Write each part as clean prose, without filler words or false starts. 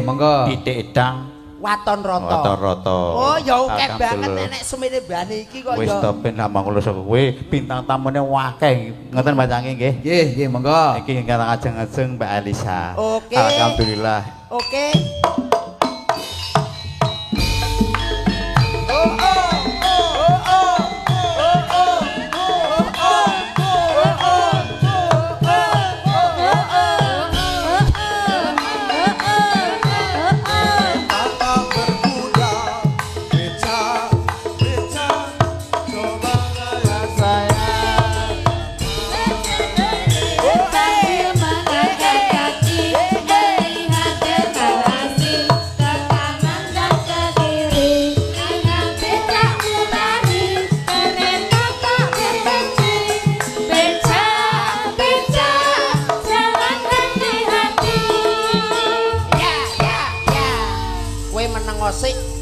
Monggo. Titik edang. Waton Rata. Waton Rata. Oh, ya akeh banget nek semene mbane iki kok wis ya. to ben namung kula saka kowe bintang tamune akeh. Ngoten bacange nggih. Nggih, monggo. Iki ingkang ajeng-ajeng Mbak Elisa. Oke. Alhamdulillah. Oke.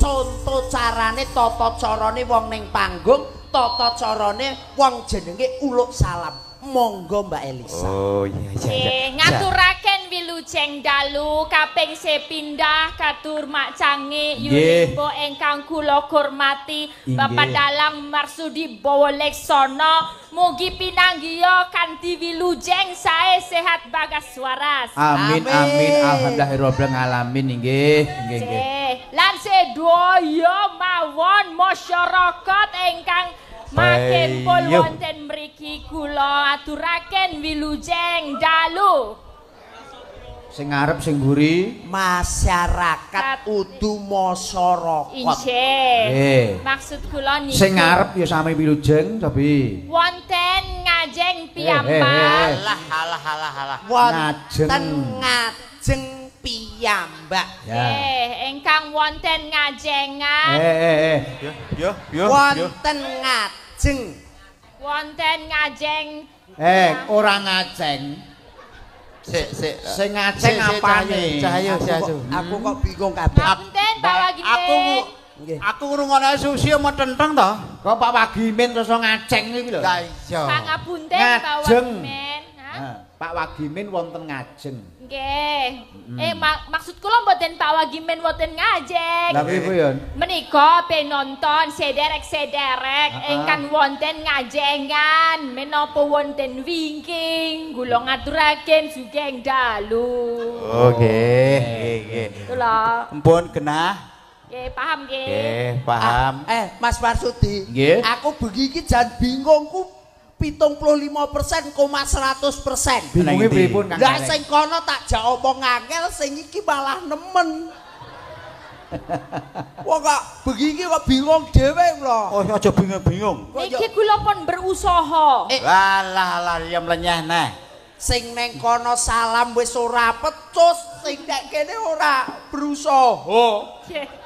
Contoh carane tata carane wong ning panggung, tata carane wong jenenge uluk salam. Monggo Mbak Elisa. Oh iya. Ngaturaken wilujeng dalu kaping sepindah katur mak cange yulimbo ingkang kula hormati Bapak Dalang Marsudi Bawaleksono mugi pinanggiya kanthi wilujeng sae sehat bagas waras. Amin amin alhamdulillahirabbil alamin nggih nggih. Lan sedaya mawon masyarakat ingkang makempul wonten mriki kula aturaken wilujeng dalu. Sing ngarep sing mburi masyarakat udu masyarakat. Insyaallah. Maksud kula niku. Sing ngarep ya sami wilujeng tapi wonten ngajeng piyambak. Halah. Wonten ngajeng piyambak. Engkang wonten ngajengan. Yo. Wonten ngajeng. Wonten ngajeng. Ora ngajeng. Sing ngajeng apane? Cahyo. Aku kok bingung kabeh. Ngapunten Pak Wagimin. Aku ngrungokne susi ama tenteng to. Kok Pak Wagimin terus ngajeng iki lho. Lah iya. Pangapunten Pak Wagimin. Pak Wagimin wonten ngajeng. Nggih. Maksud kula mboten Pak Wagimin wonten ngajeng. Lah piye yon? Menika penonton sederek ingkang wonten ngajengan menapa wonten wingking kula ngaturaken sugeng dalu. Oh nggih. Kula Ampun genah. Nggih, paham nggih. Nggih, paham. Mas Marsudi. Nggih. Aku bengi iki jan bingungku 75,100%. Bingunge pripun Kang? Lah sing kono tak jak omong angel, sing iki malah nemen. Wong kok bengi iki kok bingung dhewe kula. Oh, aja bingung-bingung. Niki kula pun berusaha. Alah, ya mlenyeh neh. Sing neng kono salam wis ora pecus, sing nek kene ora berusaha.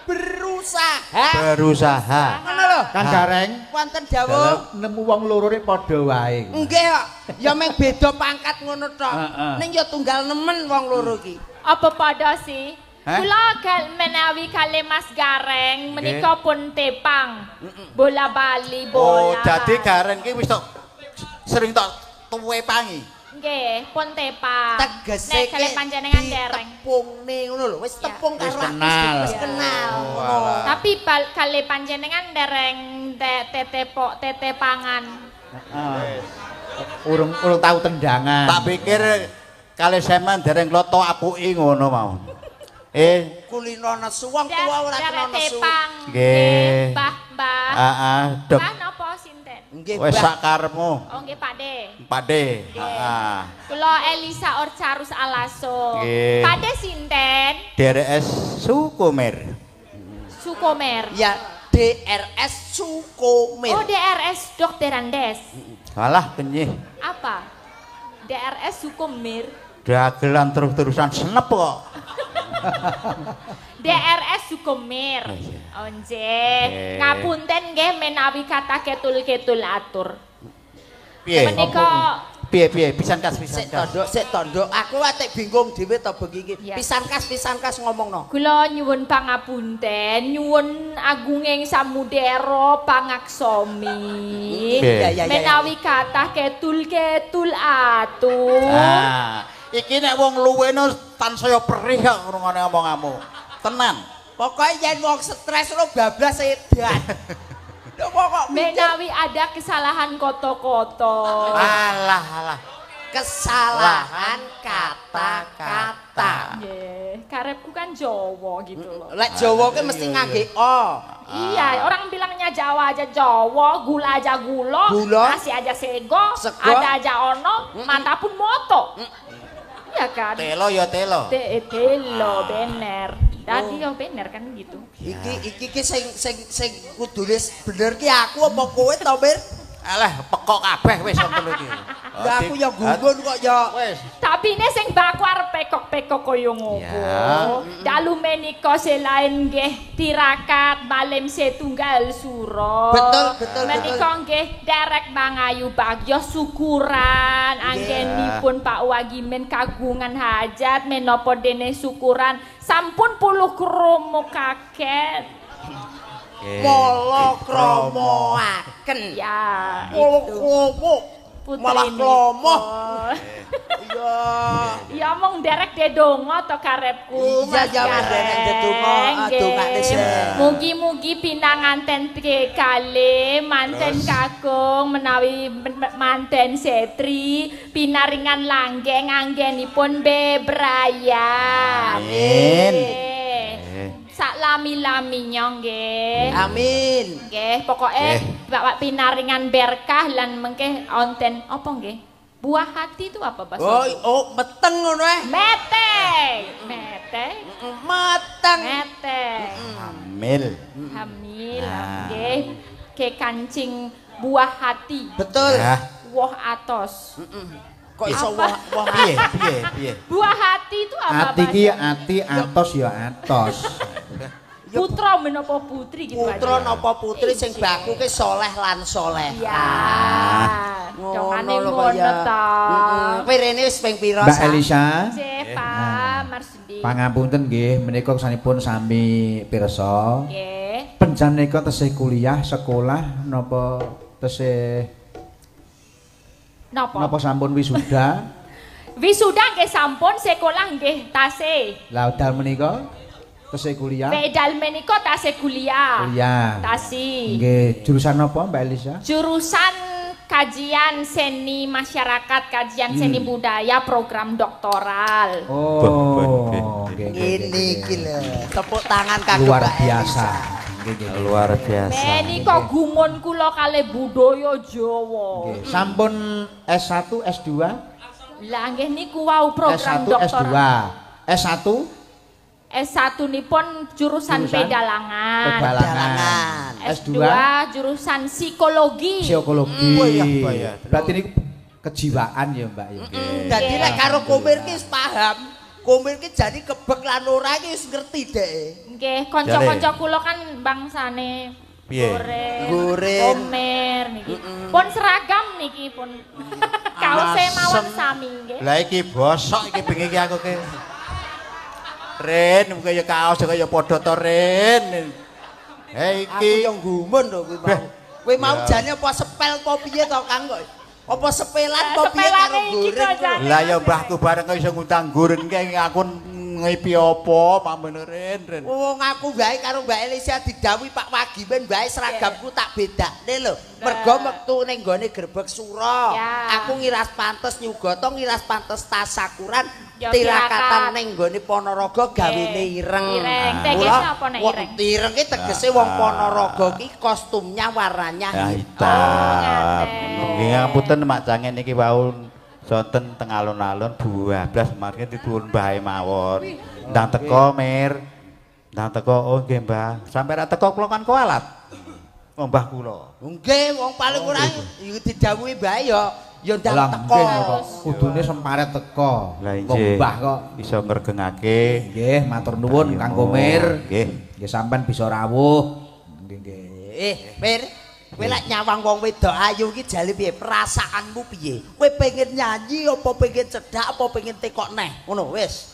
Berusaha. Ngono lho. Kan Gareng. Wonten dawuh nemu wong loro nek padha wae. Nggih kok. Ya mung beda pangkat ngono tok. Ning ya tunggal nemen wong loro iki. Apa pada sih? Kula menawi kali Mas Gareng menika pun tepang. Bola bali bola. Oh, dadi Gareng ki wis tok sering tok tuwe pangi. Nggih, pun tepang. Tegese nek kali panjenengan dereng. Tepungne ngono lho, wis tepung karo wis kenal. Tapi kali panjenengan dereng tete pangan. Urung tahu tendangan. Tak pikir kali semen dereng kloto apuki ngono mau. Kulino nesu wong tuwa ora kena nesu. Nggih. Mbah. Heeh, Dok. Mbah napa sinten? Nggih, wis sak karepmu. Oh nggih, Pakde. Pakde. Heeh. Kula Elisa Orcarus Alaso. Nggih. Pakde sinten? DRS Sukomer. Sukomer. Ya, DRS Sukomer. Oh, DRS Dokter Andes. Alah kenyih. Apa? DRS Sukomer. Dagelan terus-terusan senep kok. DRS Sukomer. Oh nggih. Ngapunten nggih menawi kathah ketul-ketul atur. Piye? Menika piye pisan kas. Sik tanduk aku atik bingung dhewe to bengi iki. Pisan kas ngomongno. Kula nyuwun pangapunten, nyuwun agunging samudera pangaksomi. Menawi kathah ketul-ketul atur. Iki nek wong luwene tansaya perih kok ngrungokne omonganmu. Tenan. Pokoke yen wong stres lo bablas edan. Lho kok Menawi ada kesalahan koto-koto. Alah. kesalahan kata-kata. Nggih, karepku kan Jawa gitu loh. Lek Jawa ki mesti ngangge o. Iya, orang bilangnya Jawa aja Jawa, gula aja gula, nasi aja sego, ada aja ono, mata pun moto. Iya kan? Telo ya telo. Telo bener. Tadi yo bener kan gitu. Iki sing kudune bener ki aku apa kowe to, Mir? Alah, pekok kabeh wis ngono iki. Lah aku ya gumun kok ya. Wis. Tapi ini sing baku arep pekok-pekok koyo ngopo. Dalu menika selain nggih tirakat malam setunggal suro. Betul. Menika nggih derek mangayu bagyo syukuran anggenipun Pak Wagimen kagungan hajat menapa dene syukuran sampun 10 kromo kaget. Molo kromoaken. Ya, Kromo. Malah klomo. Iya. Ya mong derek dedonga to karepku. Iya ya derek dedonga dongane sih. Mugi-mugi pinanganten kali manten kakung menawi manten setri pinaringan langgeng anggenipun bebraya. Amin. Sak lami-laminya nggih. Amin. Nggih, pokoke bapak pinaringan berkah lan mengke onten apa nggih? Buah hati itu apa bahasa? Oh, meteng ngono Meteng. Hamil. Hamil. Nggih. Ke kancing buah hati. Betul. Woh atos. Kok iso wah Piye? Buah hati itu apa Ati ki bahasa? ati, atos ya atos. Putra menapa putri gitu aja. Putra napa putri sing baku ki soleh lan soleh. Iya. Dongane Ngono lho ngono ya. ta. Kowe rene wis ping pira? Mbak Elisa, Pak Marsudi. pangapunten nggih menika sanipun sami pirsa. Nggih. Panjenengan tesih kuliah sekolah napa tesih napa sampun wisuda? Wisuda nggih sampun, sekolah nggih tasih. Lah dal menika tesih kuliah? Wedal menika tasih kuliah. Kuliah. Tasih. Nggih, jurusan apa Mbak Elisa? Jurusan kajian seni masyarakat, kajian seni budaya, program doktoral. Oh, Ini iki lho, tepuk tangan kanggo luar Mbak biasa. Elisa. Luar biasa. Menika gumun kula kalih budaya Jawa. Nggih, sampun S1, S2? Lah nggih niku wau program S1, doktoral. S2. S1 S1 nipun jurusan pedalangan. S2 jurusan psikologi. Psikologi. Berarti ini kejiwaan ya Mbak ya. Dadi nek karo Komir ki wis paham. Komir ki jadi kebek lan ora ki wis ngerti dhek. Nggih, kanca-kanca kula kan bangsane Piye? Goren. Komir niki. Pun seragam niki pun. Kaose mawon sami nggih. Lah iki bosok iki bengi iki aku ki. Ren, kaya kaos kaya padha to Ren. Hei Aku iki yang gumun lho kuwi mau. Kowe mau jane apa sepel apa piye to Kang kok? Apa sepelan apa piye karo goren? lah ya mbahku bareng iso ngutang guren ki aku ngipi apa pamen Ren. Wong aku wae karo Mbak Elisa didhawuhi Pak Wagimen wae seragamku tak bedakne lho. Mergo metu ning gone Grebeg Suro. Aku ngiras pantes nyugata, ngiras pantes tasakuran, tirakatan ning gone Ponorogo gawene ireng. Ireng, tegese apa nek ireng? Ireng ki tegese wong Ponorogo ki kostumnya warnanya hitam. Nggih ngapunten Mak Cangen niki wau sonten teng alun-alun 12 mangke dituwun mbahe mawon. Ndang teko Mir. Ndang teko oh nggih Mbah. Sampai ra teko kula kan kualat. Wong mbah kula. Nggih, wong paling ora iku didhawuhi bae ya ndang teko. Kudune semparet teko. Lah Wong injih. mbah kok. Iso ngregengake. Nggih, matur nuwun Kang Komir. Nggih. Nggih sampean bisa rawuh. Nggih. Mir, kowe lek nyawang wong wedok ayu iki jale piye? Perasaanmu piye? Kowe pengen nyanyi apa pengen cedak apa pengen tekok neh? Ngono wis.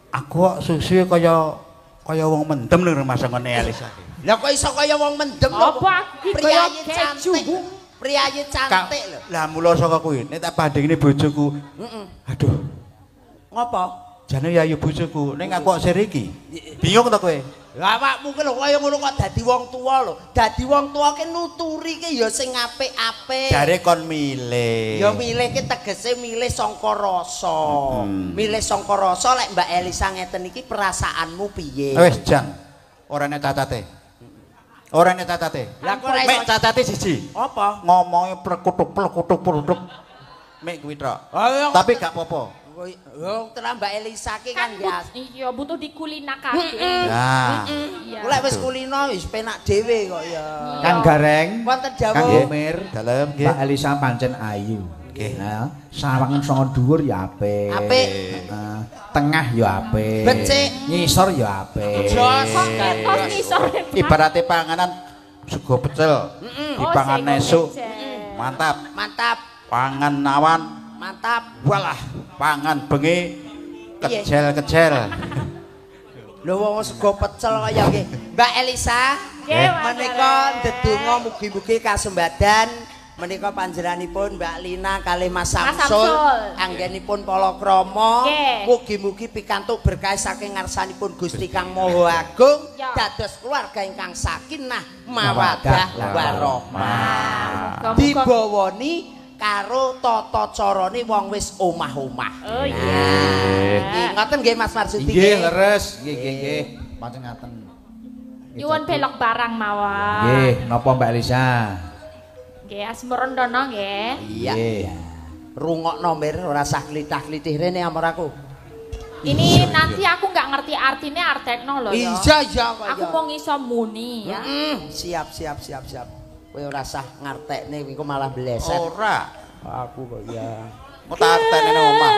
Aku kok susu kaya wong mendem ning rumah sangone Elisa. Lah kok iso kaya wong mendem Apa iki kaya keju? priyayi cantik lho. Lah mula saka kuwi nek tak bandingine bojoku. Aduh. Ngopo? Jane ya ayu bojoku, ning aku kok sir iki. Bingung to kowe? Lah awakmu ki lho kaya ngono kok dadi wong tuwa lho. Dadi wong tuwa ki nuturi ki ya sing apik-apik. Jare kon milih. Ya milih ki tegese milih sangka rasa. Milih sangka rasa lek Mbak Elisa ngeten iki perasaanmu piye? Wis jan. Ora nek catate. Ora nek catate. Lah kok ora mek catate siji. apa? Ngomongi plekutuk. Mek kuwi tok. Tapi gak apa-apa. Yo terang Mbak Elisa ki kan ya. Iya, butuh dikulinakake. Nah. Iya. Lek wis kulino wis penak dhewe kok ya. Kang Gareng, Wonten Kang dawuh. Umir, Dalem nggih. Mbak Elisa pancen ayu. Nggih. Nah, sawangen sanga dhuwur ya apik. Apik. Heeh. Tengah ya apik. Becik. Ngisor ya apik. Jos. Ketos ngisore. Ibarate panganan sego pecel. Dipangan esuk. Mantap. Mantap. Pangan awan. Mantap. Walah, pangan bengi kecel-kecel. Lho wong sego pecel kaya nggih. Mbak Elisa, Nggih, Mas menika Gareng. ndedonga mugi-mugi kasembadan menika panjenenganipun Mbak Lina kalih Mas Samsul Samsul. anggenipun palakrama Nggih. mugi-mugi pikantuk berkah saking ngarsanipun Gusti Kang Maha Agung Ya. dados keluarga ingkang sakinah mawaddah warahmah. Muga-muga. Dibawani karo tata carane wong wis omah-omah. Oh iya. Ngoten nggih Mas Marsudi. Nggih, leres. Nggih. Pancen ngaten. Nyuwun belok barang mawon. Nggih, napa Mbak Elisa? Nggih, asmerondono nggih. Iya. Rungokno Mir, ora usah klitah-klitih rene amar aku. Ini nanti aku nggak ngerti artinya artekno loh ya. Iya kok Aku mau ngiso muni ya. Siap. Kowe ora usah ngartekne iku malah bleset. Ora. Aku kok ya. Mau tak artene nang omah.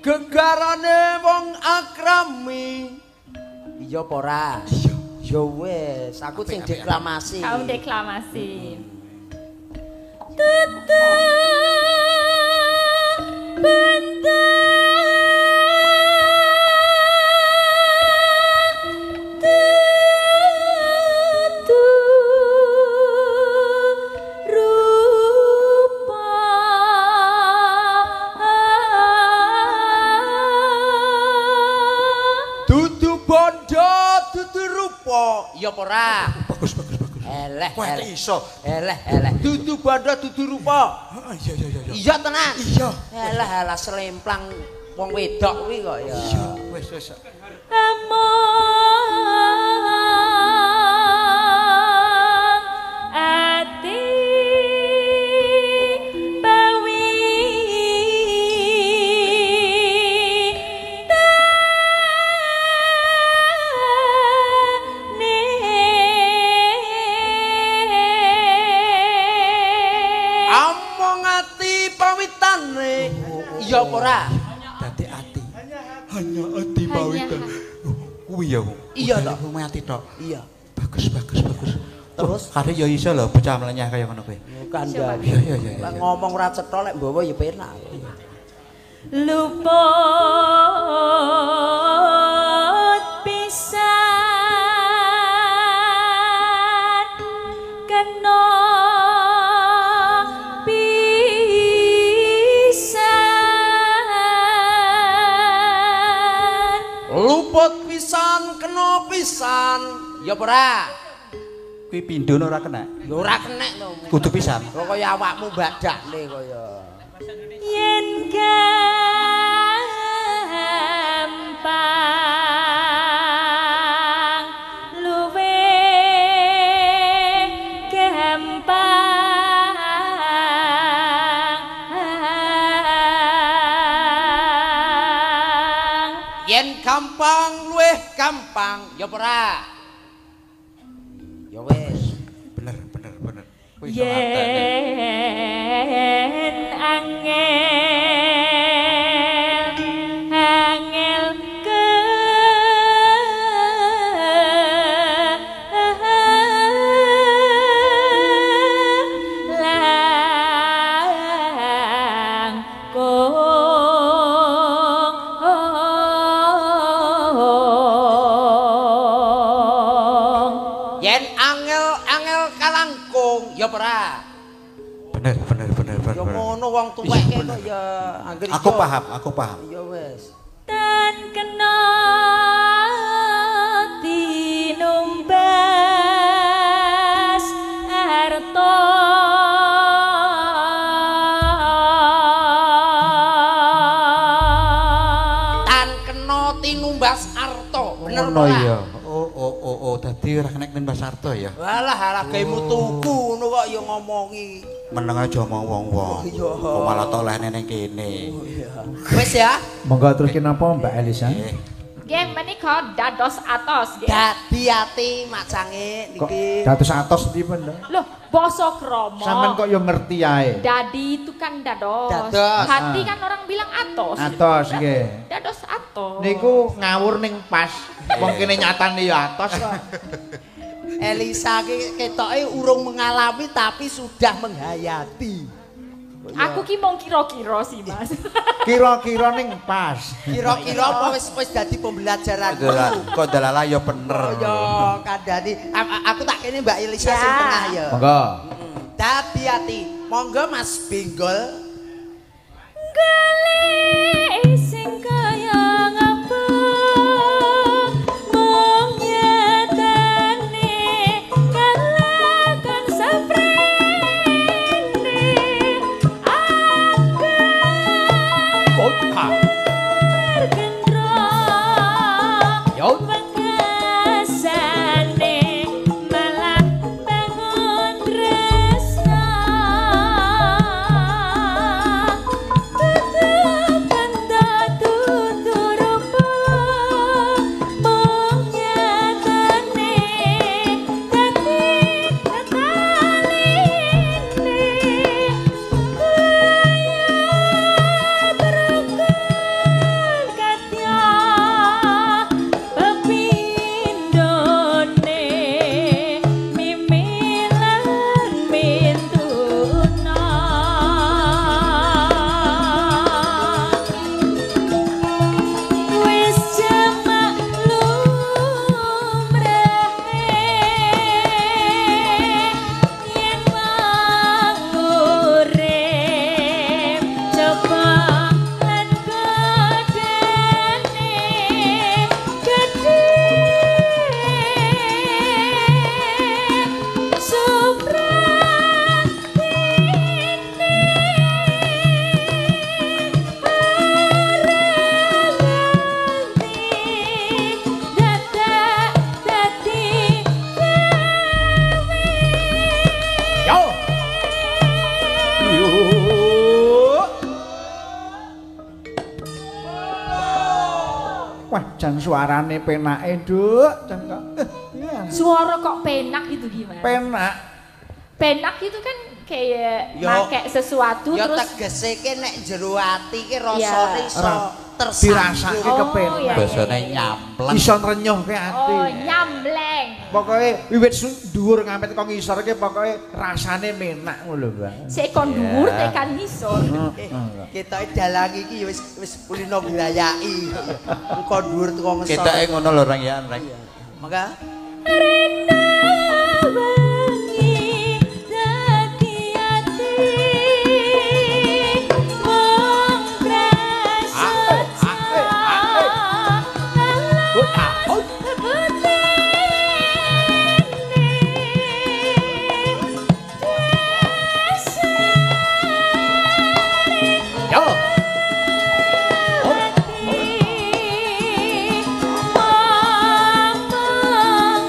Gegarane wong akrami. Iya apa ora? Iya. Ya wis, aku sing deklamasi. Kau deklamasi. Dudu bondo, dudu rupa. Iya apa ora? Bagus. Eleh. Kowe iso. Eleh. Dudu bondo, dudu rupa. Iya. Iya tenan. Iya. Eleh selemplang wong wedok kuwi kok ya. Wis. Ati bawi Among ati pawitane. Iya apa ora? Dadi ati. Hanya ati pawitan. Kuwi ya. Iya toh. Kuwi ati tok. Iya. Bagus. Terus Kare ya iso lho bocah mlenyah kaya ngono kuwi. kandhani. Iya. Lah ngomong ora cetha lek mbawa ya penak. luput pisan kena pisan Luput pisan kena pisan. Ya apa ora? Kuwi pindho ora kena. Ya ora kenek to. Kudu pisan. Kok kaya awakmu badakne kaya. yen gampang luwe gampang Yen gampang luweh gampang. Ya apa ora? Ya wis. Bener. Kuwi iso ngarteni. yen angel yen angel kalangkung ya ora. Bener. Ya ngono wong tuwek kok ya anggere. Aku paham. Ya wis. Dan kena tinumbas harta Tan kena tinumbas arta. Bener Ngono ora? ya. Oh, dadi ora kena nimbas sarta ya. Walah haragemu tuku ngono kok ya ngomongi. Meneng aja omong wong-wong. Kok malah tolehne ning kene. Wis ya. Monggo terus kenapa Mbak Elisa? nggih menika dados atos nggih. Dadi ati macange Kok niki. dados atos ndi men? Loh, basa krama. Sampeyan kok yo ngerti ae. Dadi itu kan dados. Dados. Hati kan orang bilang atos. Atos nggih. Dados atos. Niku ngawur ning pas. Wong kene nyatane yo atos kok. Elisa ki ketoke urung mengalami tapi sudah menghayati. Aku ki mung kira-kira sih, Mas. Kira-kira ning pas. Kira-kira apa wis dadi pembelajaran. Kok dalala ya bener. Ya kandhani aku tak kene Mbak Elisa Ya. sing tengah ya. Monggo. Dadi ati. Monggo Mas Benggol. Golek sing kaya ngapa mung nyetane kalakan saprene Kota. gendro Yo. pengasane malah bangun tresna tutupan tutur rupa mung nyatane dadi pepindone mimilan mintuna wis jamak lumrahe yen mangurip coba lan godene gedhe Yo. Yo. Wah, jan suarane penake, Nduk. Jan kok. Iya. suara kok penak gitu gimana? Penak. Penak itu kan kayak Yo. make sesuatu Ya terus tegese ki nek jero ati ki rasane Ya. iso Dirasake tersambung. kepenak. iya, Basane iya. nyampleng. Iso nrenyuh ke ati. Oh, nyambleng. Pokoke wiwit dhuwur ngampet kok ngisor ki pokoke rasane menak ngono lho, Bang. Sik kon dhuwur tekan ngisor. Ketoke dalang iki wis kulino nglayaki. Engko dhuwur teko ngesor. Ketoke ngono lho Reng ya, Reng. Maka Rena bengi dadi ati mung prasaja Yo. Mamang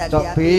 Cok hati-hati.